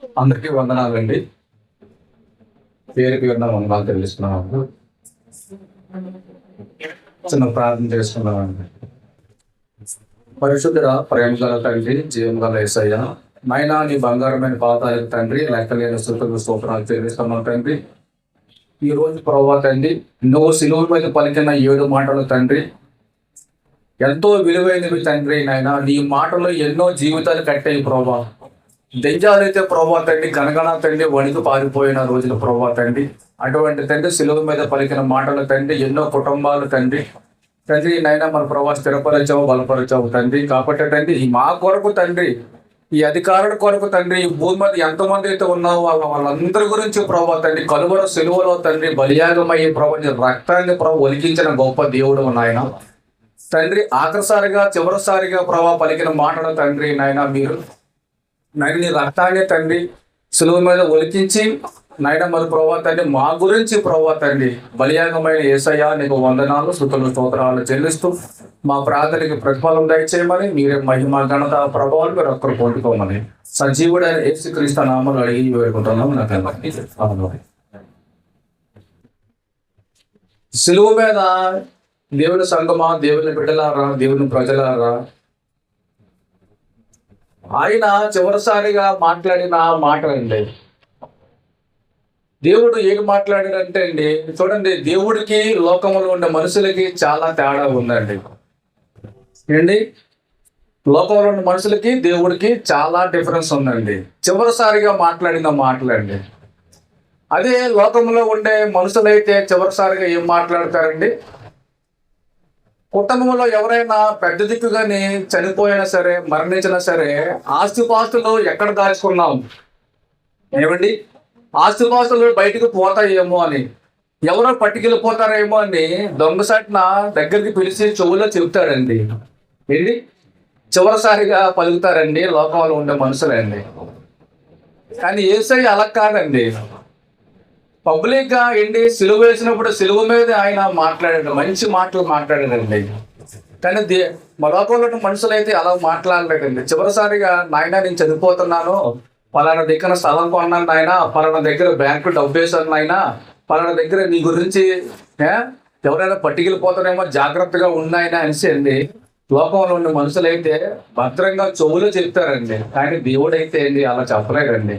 అందరికీ వందనాలండి. పేరు పేరున వందనాలు తెలుస్తున్నాము. చిన్న ప్రార్థన చేసుకున్నామండి. పరిశుద్ధుడ, ప్రేమ గల తండ్రి, జీవం గల యేసయ్య, నాయనా నీ బంగారమైన పాదాలకు తండ్రి, లెక్కలేని స్తుతులు స్తోత్రాలు చెల్లిస్తున్నాం తండ్రి. ఈ రోజు ప్రభువా తండ్రి, నువ్వు సిలువ మీద పలికిన 7 మాటలు తండ్రి ఎంతో విలువైనవి తండ్రి. నాయనా నీ మాటలు ఎన్నో జీవితాలు కట్టాయి ప్రభువా. దెయ్యాలైతే ప్రభా తండ్రి గనగన తండ్రి వణికి పారిపోయిన రోజులు ప్రభా తండ్రి. అటువంటి తండ్రి సిలువ మీద పలికిన మాటలు తండ్రి ఎన్నో కుటుంబాలు తండ్రి నైనా మన ప్రభా స్థిరపరచావు, బలపరచావు తండ్రి. కాబట్టి తండ్రి మా కొరకు తండ్రి, ఈ అధికారుల కొరకు తండ్రి, ఈ భూమి మీద ఎంతమంది అయితే ఉన్నావో వాళ్ళందరి గురించి ప్రభా తండ్రి కలువర సిలువలో తండ్రి బలియాగమయ్యే ప్రభా రక్తాన్ని ప్రభు ఒలికించిన గొప్ప దేవుడు నాయన తండ్రి. ఆఖరిసారిగా చివరిసారిగా ప్రభా పలికిన మాటలు తండ్రి నాయన మీరు నీ రక్తాన్ని తండ్రి సులువు మీద ఒలికించి నాయన మరి ప్రభా తండ్రి మా గురించి ప్రభా తండ్రి బలియాగమైన యేసయ్య నీకు వందనాలు, స్తుతులు, స్తోత్రాలు చెల్లిస్తూ మా ప్రార్థనకి ప్రతిఫలం దయచేయమని, మీరే మహిమ ఘనత ప్రభావాలు మీరు ఒక్కరు పొందుకోమని సజీవుడైన యేసుక్రీస్తు నామములో అడిగి వేడుకుంటున్నాం. నాకు సిలువ మీద దేవుని సంగమా, దేవుని బిడ్డలారా, దేవుని ప్రజలారా, ఆయన చివరిసారిగా మాట్లాడిన మాటలండి. దేవుడు ఏం మాట్లాడాడంటే అండి, చూడండి, దేవుడికి లోకంలో ఉండే మనుషులకి చాలా తేడా ఉందండి. ఏంటి, లోకంలో ఉన్న మనుషులకి దేవుడికి చాలా డిఫరెన్స్ ఉందండి. చివరిసారిగా మాట్లాడిన మాటలండి. అదే లోకంలో ఉండే మనుషులైతే చివరిసారిగా ఏం మాట్లాడతారండి, కుటుంబంలో ఎవరైనా పెద్ద దిక్కుగాని చనిపోయినా సరే, మరణించినా సరే, ఆస్తిపాస్తులు ఎక్కడ దాచుకున్నాం ఏమండి, ఆస్తిపాస్తులు బయటకు పోతాయేమో అని, ఎవరో పట్టుకెళ్ళిపోతారేమో అని దొంగసాటిన దగ్గరికి పిలిచి చెవులో చెబుతాడండి. ఏంటి, చివరిసారిగా పలుకుతారండి లోకంలో ఉండే మనుషులండి. కానీ యేసయ్య అలా కాదండి. పబ్లిక్ గా ఏంటి సిలువ వేసినప్పుడు సిలువ మీద ఆయన మాట్లాడాడు, మంచి మాటలు మాట్లాడాడండి. కానీ లోకంలో ఉన్న మనుషులు అయితే అలా మాట్లాడలేదండి. చివరిసారిగా నాయన నేను చనిపోతున్నాను, పలానా దగ్గర స్థలం కొన్నాను నాయన, పలానా దగ్గర బ్యాంకు డబ్బు వేసాను నాయన, పలానా దగ్గర నీ గురించి ఎవరైనా పట్టుకెళ్ళిపోతారేమో జాగ్రత్తగా ఉన్నాయన అనేసి అండి లోకంలో ఉన్న మనుషులు అయితే భద్రంగా చెవులు చెప్తారండి. కానీ దేవుడైతే అండి అలా చెప్పలేదండి.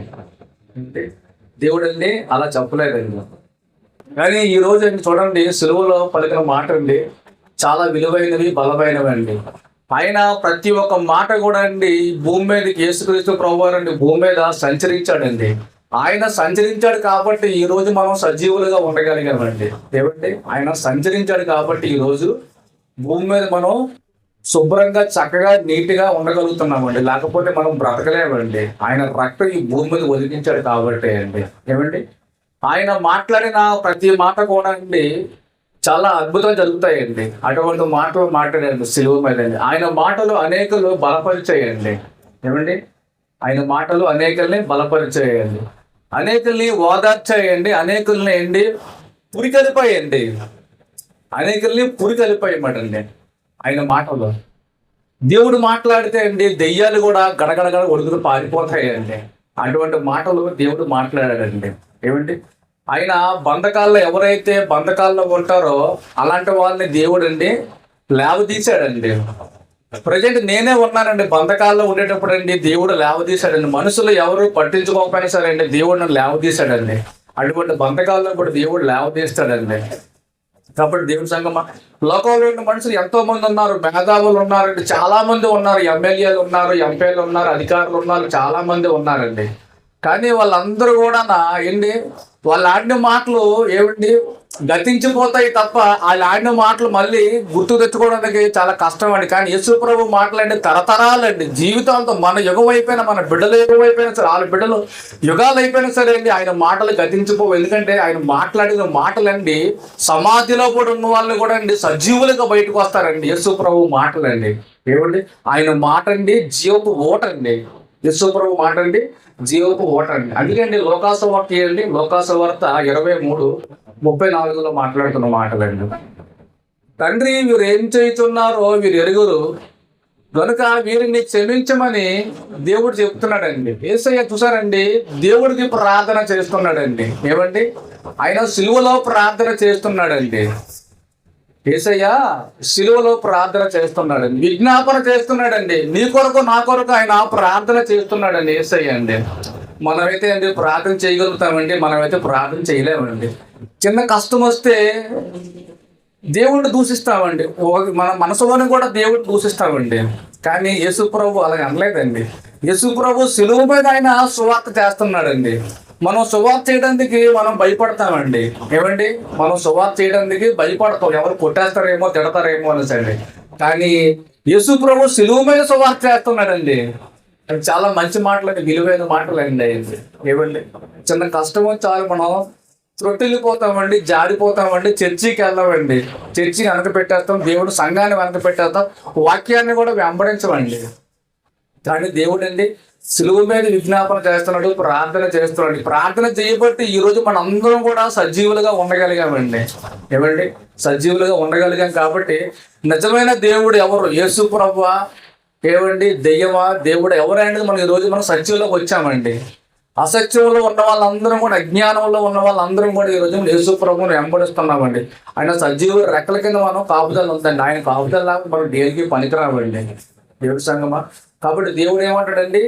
దేవుడండి అలా చెప్పలేదండి. కానీ ఈ రోజు అండి చూడండి, సిలువలో పలికిన మాట అండి చాలా విలువైనవి, బలమైనవి అండి. ఆయన ప్రతి ఒక్క మాట కూడా అండి భూమి మీదకి యేసుక్రీస్తు ప్రభువారు అండి భూమి మీద సంచరించాడండి. ఆయన సంచరించాడు కాబట్టి ఈ రోజు మనం సజీవులుగా ఉండగలిగామండి. ఏమండి, ఆయన సంచరించాడు కాబట్టి ఈ రోజు భూమి మీద మనం శుభ్రంగా చక్కగా నీట్గా ఉండగలుగుతున్నామండి. లేకపోతే మనం బ్రతకలేమండి. ఆయన రక్తం ఈ భూమి మీద ఒలికించాడు కాబట్టి అండి. ఏమండి, ఆయన మాట్లాడిన ప్రతి మాట కూడా అండి చాలా అద్భుతం జరుగుతాయండి. అటువంటి మాటలు మాట్లాడండి సిలువ మీద అండి. ఆయన మాటలు అనేకులు బలపరిచేయండి. ఏమండి, ఆయన మాటలు అనేకుల్ని బలపరిచేయండి, అనేకుల్ని ఓదార్చేయండి, అనేకుల్ని ఏంటి పురికలిపోయండి, అనేకుల్ని పురికలిపోయమండి. ఆయన మాటలు దేవుడు మాట్లాడితే అండి దెయ్యాలు కూడా గడగడగడ ఒడుగులు పారిపోతాయండి. అటువంటి మాటలు దేవుడు మాట్లాడాడండి. ఏమండి, ఆయన బంధకాల్లో ఎవరైతే బంధకాల్లో ఉంటారో అలాంటి వాళ్ళని దేవుడు అండి లేవదీశాడండి. ప్రజెంట్ నేనే ఉన్నానండి బంధకాల్లో ఉండేటప్పుడు అండి దేవుడు లేవదీశాడండి. మనుషులు ఎవరు పట్టించుకోకపోయినా సరే అండి దేవుడిని లేవదీశాడండి. అటువంటి బంధకాల్లో కూడా దేవుడు లేవదీస్తాడండి. కాబట్టి దేవుని సంగమా, లోకంలో ఉన్న మనుషులు ఎంతో మంది ఉన్నారు, మేధావులు ఉన్నారండి, చాలా మంది ఉన్నారు, ఎమ్మెల్యేలు ఉన్నారు, ఎంపీలు ఉన్నారు, అధికారులు ఉన్నారు, చాలా మంది ఉన్నారండి. కానీ వాళ్ళందరూ కూడా ఏంటి వాళ్ళు ఆడిన మాటలు ఏమండి గతించిపోతాయి తప్ప వాళ్ళు ఆడిన మాటలు మళ్ళీ గుర్తు తెచ్చుకోవడానికి చాలా కష్టం అండి. కానీ యేసు ప్రభు మాటలండి తరతరాలండి, జీవితాలతో మన యుగం అయిపోయినా, మన బిడ్డల యుగం అయిపోయినా సరే, వాళ్ళ బిడ్డలు యుగాలు అయిపోయినా సరే అండి ఆయన మాటలు గతించిపోవు. ఎందుకంటే ఆయన మాట్లాడిన మాటలండి సమాధిలో కూడా ఉన్న వాళ్ళని కూడా అండి సజీవులుగా బయటకు వస్తారండి. యేసు ప్రభు మాటలండి. ఏమండి, ఆయన మాట అండి జీవపు ఓట అండి. యేసు ప్రభు మాట అండి జీవపు ఓట అండి. అందుకండి లోకాసువార్త అండి, లోకాసువార్త 23:34 మాట్లాడుతున్న మాటలండి. తండ్రి వీరు ఏం చేయుచున్నారో వీరు ఎరుగురు, కనుక వీరిని క్షమించమని దేవుడు చెప్తున్నాడండి. యేసయ్య చూసారండి, దేవుడికి ప్రార్థన చేస్తున్నాడండి. ఏమండి, ఆయన సిలువలో ప్రార్థన చేస్తున్నాడండి. యేసయ్య సిలువలో ప్రార్థన చేస్తున్నాడండి, విజ్ఞాపన చేస్తున్నాడండి. నీ కొరకు నా కొరకు ఆయన ప్రార్థన చేస్తున్నాడండి యేసయ్య అండి. మనమైతే అండి ప్రార్థన చేయగలుగుతామండి, మనమైతే ప్రార్థన చేయలేమండి. చిన్న కష్టం వస్తే దేవుడిని దూషిస్తామండి, మన మనసులోని కూడా దేవుడిని దూషిస్తామండి. కానీ యేసు ప్రభు అలా అనలేదండి. యేసు ప్రభు సిలువ మీద ఆయన సువార్త చేస్తున్నాడండి. మనం సువార్త చేయడానికి మనం భయపడతామండి. ఏమండి, మనం సువార్త చేయడానికి భయపడతాం, ఎవరు కొట్టేస్తారేమో తిడతారేమో అనేసండి. కానీ యేసు ప్రభు సిలువ మీద సువార్త చేస్తున్నాడండి. అది చాలా మంచి మాటలండి, విలువైన మాటలండి. ఏమండి, చిన్న కష్టం చాలు మనం త్రొట్టిల్లిపోతామండి, జారిపోతామండి, చర్చికి వెళ్ళామండి, చర్చిని వెనక పెట్టేస్తాం, దేవుడు సంఘాన్ని వెనక పెట్టేస్తాం, వాక్యాన్ని కూడా వెంబడించమండి. కానీ దేవుడు అండి సిలువ మీద విజ్ఞాపన చేస్తున్నాడు, ప్రార్థన చేస్తున్నాడు. ప్రార్థన చేయబట్టి ఈరోజు మన అందరం కూడా సజీవులుగా ఉండగలిగామండి. ఏమండి, సజీవులుగా ఉండగలిగాం. కాబట్టి నిజమైన దేవుడు ఎవరు? యేసు ప్రభువా, ఏమండి, దెయ్యమా, దేవుడు ఎవరైనా మనం ఈరోజు మనం సజీవులోకి వచ్చామండి. అసత్యంలో ఉన్న వాళ్ళందరం కూడా, అజ్ఞానంలో ఉన్న వాళ్ళందరం కూడా ఈరోజు యేసు ప్రభువుని వెంబడిస్తున్నామండి. ఆయన సజీవుల రెక్కల కింద మనం కాపుదల ఉందండి. ఆయన కాపుదలలాగా మనం దేనికి పనికిరామండి దేవుడి సంగమా. కాబట్టి దేవుడు ఏమంటాడండి,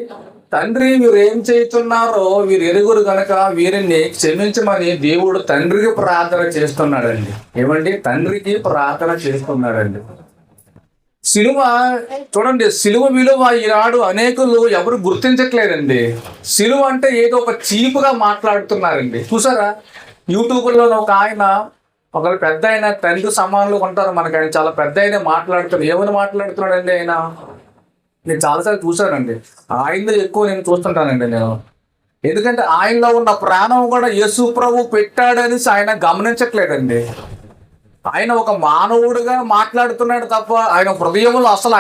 తండ్రి వీరు ఏం చేస్తున్నారో వీరు ఎరుగురు కనుక వీరిని క్షమించమని దేవుడు తండ్రికి ప్రార్థన చేస్తున్నాడండి. ఏమండి, తండ్రికి ప్రార్థన చేస్తున్నాడండి. సిలువ చూడండి, సిలువ విలువ ఈనాడు అనేకులు ఎవరు గుర్తించట్లేదండి. సిలువ అంటే ఏదో ఒక చీపుగా మాట్లాడుతున్నారండి. చూసారా, యూట్యూబ్లో ఒక ఆయన, ఒకరు పెద్ద ఆయన, తండ్రి సమానులు ఉంటారు మనకి, ఆయన చాలా పెద్ద ఆయన మాట్లాడుతున్నాడు. ఏమని మాట్లాడుతున్నాడండి ఆయన? నేను చాలాసార్లు చూశానండి. ఆయనలో ఎక్కువ నేను చూస్తుంటానండి నేను. ఎందుకంటే ఆయనలో ఉన్న ప్రాణం కూడా యేసు ప్రభు పెట్టాడనేసి ఆయన గమనించట్లేదండి. ఆయన ఒక మానవుడిగా మాట్లాడుతున్నాడు తప్ప ఆయన హృదయంలో అసలు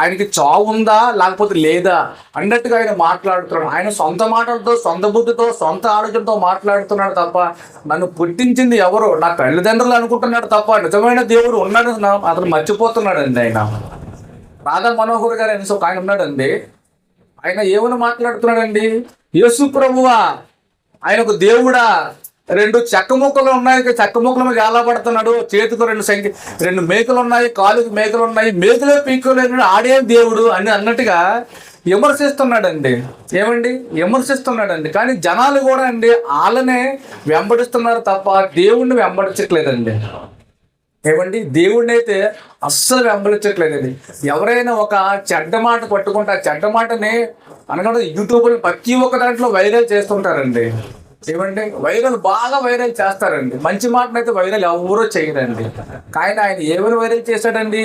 ఆయనకి చావు ఉందా లేకపోతే లేదా అన్నట్టుగా ఆయన మాట్లాడుతున్నాడు. ఆయన సొంత మాటలతో, సొంత బుద్ధితో, సొంత ఆలోచనతో మాట్లాడుతున్నాడు తప్ప నన్ను పుట్టించింది ఎవరు? నా తల్లిదండ్రులు అనుకుంటున్నాడు తప్ప నిజమైన దేవుడు ఉన్నాడు అతను మర్చిపోతున్నాడండి. ఆయన రాధా మనోహర్ గారు అనేసి ఒక ఆయన ఉన్నాడండి. ఆయన ఏమని మాట్లాడుతున్నాడండి? యేసు ప్రభువా, ఆయన ఒక దేవుడా, రెండు చెక్క ముక్కలు ఉన్నాయి, చెక్క ముక్కల మీద ఎలా పడుతున్నాడు, చేతికి రెండు మేకలు ఉన్నాయి, కాలుకి మేకలు ఉన్నాయి, మేకలే పీకలు ఆడే దేవుడు అని అన్నట్టుగా విమర్శిస్తున్నాడండి. ఏమండి, విమర్శిస్తున్నాడండి. కానీ జనాలు కూడా అండి వాళ్ళనే వెంబడిస్తున్నారు తప్ప దేవుణ్ణి వెంబడించట్లేదండి. ఏమండి, దేవుడిని అయితే అస్సలు వెంబడించట్లేదండి. ఎవరైనా ఒక చెడ్డ మాట పట్టుకుంటే ఆ చెడ్డ మాటని అనగా యూట్యూబ్లో ప్రతి ఒక్క దాంట్లో వైరల్ చేస్తుంటారండి. ఏమండి, బాగా వైరల్ చేస్తారండి. మంచి మాటనైతే వైరల్ ఎవరో చేయరండి. కానీ ఆయన ఏమైనా వైరల్ చేశాడండి?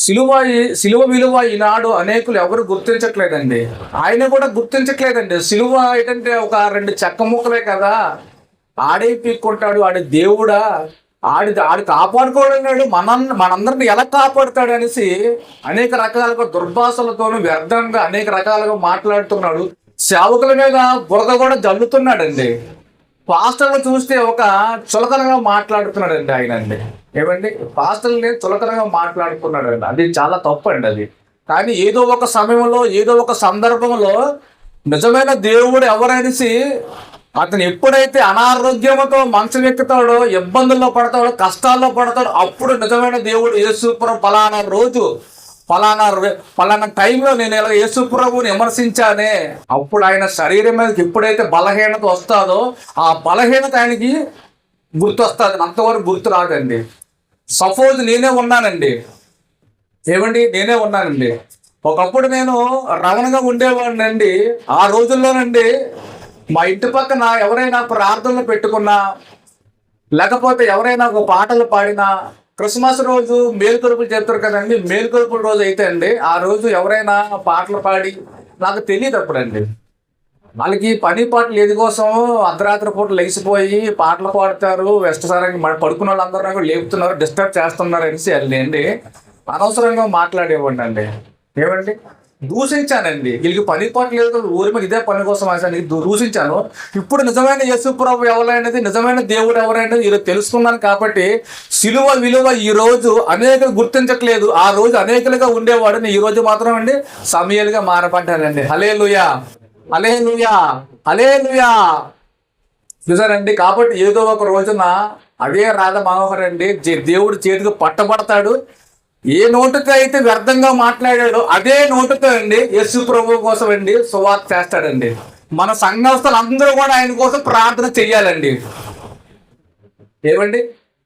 సిలువ విలువ ఈనాడు అనేకులు ఎవరు గుర్తించట్లేదండి. ఆయన కూడా గుర్తించట్లేదండి. సిలువ ఏంటంటే ఒక రెండు చెక్క ముక్కలే కదా, ఆడే పీక్కుంటాడు, ఆడి దేవుడా, ఆడి కాపాడుకోవడం, మనందరిని ఎలా కాపాడుతాడు అనేసి అనేక రకాలుగా దుర్భాషలతోనూ వ్యర్థంగా అనేక రకాలుగా మాట్లాడుతున్నాడు. సేవకుల మీద బురద కూడా జల్లుతున్నాడండి. పాస్టర్లు చూస్తే ఒక చులకనగా మాట్లాడుతున్నాడండి ఆయన అండి. ఏమండి, పాస్టర్ని చులకనగా మాట్లాడుతున్నాడండి. అది చాలా తప్పు అండి అది. కానీ ఏదో ఒక సమయంలో, ఏదో ఒక సందర్భంలో నిజమైన దేవుడు ఎవరనేసి అతను ఎప్పుడైతే అనారోగ్యంతో మంచం ఎక్కుతాడో, ఇబ్బందుల్లో పడతాడో, కష్టాల్లో పడతాడో, అప్పుడు నిజమైన దేవుడు యేసుప్రభు పలానా రోజు పలానా టైంలో నేను ఇలా యేసుప్రభుని విమర్శించానే, అప్పుడు ఆయన శరీరం మీదకి ఎప్పుడైతే బలహీనత వస్తుందో ఆ బలహీనత ఆయనకి గుర్తొస్తుంది. అంతవరకు గుర్తు రాదండి. సపోజ్ నేనే ఉన్నానండి. ఏమండి, నేనే ఉన్నానండి. ఒకప్పుడు నేను రవణగా ఉండేవాడిని అండి. ఆ రోజుల్లోనండి మా ఇంటి పక్కన ఎవరైనా ప్రార్థనలు పెట్టుకున్నా, లేకపోతే ఎవరైనా ఒక పాటలు పాడినా, క్రిస్మస్ రోజు మేలుకొలుపులు చెప్తారు కదండి, మేలుకొలుపుల రోజు అయితే అండి ఆ రోజు ఎవరైనా పాటలు పాడి, నాకు తెలియదు అప్పుడండి, వాళ్ళకి పని పాటలు ఏది కోసం అర్ధరాత్రి పూట లేచిపోయి పాటలు పాడతారు, వెస్టసారంగా పడుకున్న వాళ్ళందరూ కూడా లేపుతున్నారు, డిస్టర్బ్ చేస్తున్నారు అనేసి అండి అనవసరంగా మాట్లాడేవాడిని అండి. ఏమండి, దూషించానండి. వీళ్ళకి పని పాటు లేదు, ఊరి మీద ఇదే పని కోసం ఆశానికి దూషించాను. ఇప్పుడు నిజమైన యేసు ప్రభు ఎవరైనది, నిజమైన దేవుడు ఎవరైనది ఈరోజు తెలుసుకున్నాను కాబట్టి సిలువ విలువ ఈ రోజు అనేకులు గుర్తించట్లేదు. ఆ రోజు అనేకులుగా ఉండేవాడు, ఈ రోజు మాత్రం అండి సమయలుగా మారపడ్డానండి. హల్లెలూయా, హల్లెలూయా, హల్లెలూయా. చూసారండి, కాబట్టి ఏదో ఒక రోజున అదే రాధ మనోహర్ అండి దేవుడు చేతికి పట్టబడతాడు. ఏ నోటుతో అయితే వ్యర్థంగా మాట్లాడాడో అదే నోటుతో అండి యేసు ప్రభు కోసం అండి సువార్త చేస్తాడండి. మన సంఘస్థులు అందరూ కూడా ఆయన కోసం ప్రార్థన చెయ్యాలండి. ఏమండి,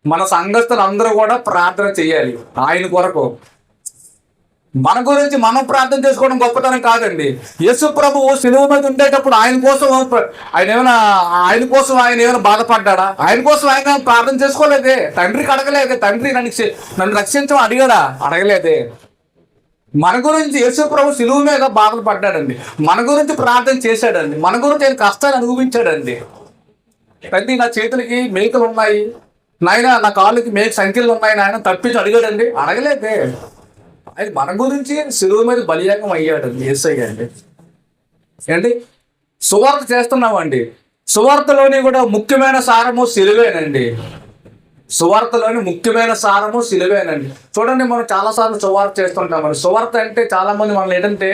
మన సంఘస్థులు అందరూ కూడా ప్రార్థన చెయ్యాలి ఆయన కొరకు. మన గురించి మనం ప్రార్థన చేసుకోవడం గొప్పతనం కాదండి. యేసు ప్రభువు సిలువ మీద ఉండేటప్పుడు ఆయన కోసం ఆయన ఏమైనా బాధపడ్డా? ఆయన కోసం ఆయన ప్రార్థన చేసుకోలేదే, తండ్రికి అడగలేదే, తండ్రి నన్ను రక్షించమని అడగలేదే. మన గురించి యేసు ప్రభు సిలువ మీద బాధలు పడ్డాడండి, మన గురించి ప్రార్థన చేశాడండి, మన గురించి ఆయన కష్టాలు అనుభవించాడండి. తండ్రి నా చేతులకి మేకలు ఉన్నాయి నాయన, నా కాళ్ళకి సంఖ్యలు ఉన్నాయి నాయన తప్పించి అడిగాడండి? అడగలేదే. ఆయన మన గురించి సిలువ మీద బలియాగం అయ్యాడండి యేసయ్య అండి. ఏంటి సువార్త చేస్తున్నామండి, సువార్తలోని కూడా ముఖ్యమైన సారము సిలువేనండి. సువార్తలోని ముఖ్యమైన సారము సిలువేనండి. చూడండి, మనం చాలాసార్లు సువార్త చేస్తుంటామండి. సువార్త అంటే చాలా మంది మనం ఏంటంటే,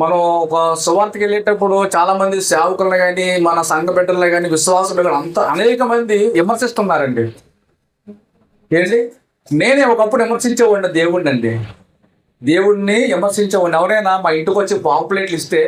మనం ఒక సువార్తకి వెళ్ళేటప్పుడు చాలా మంది సేవకులను కానీ మన సంఘ బిడ్డలను కానీ విశ్వాసులు కానీ అంతా అనేక మంది విమర్శిస్తున్నారండి. ఏంటి, నేనే ఒకప్పుడు విమర్శించేవాడిని దేవుడిని విమర్శించేవాడిని. ఎవరైనా మా ఇంటికి వచ్చి పాంప్లెట్లు ఇస్తే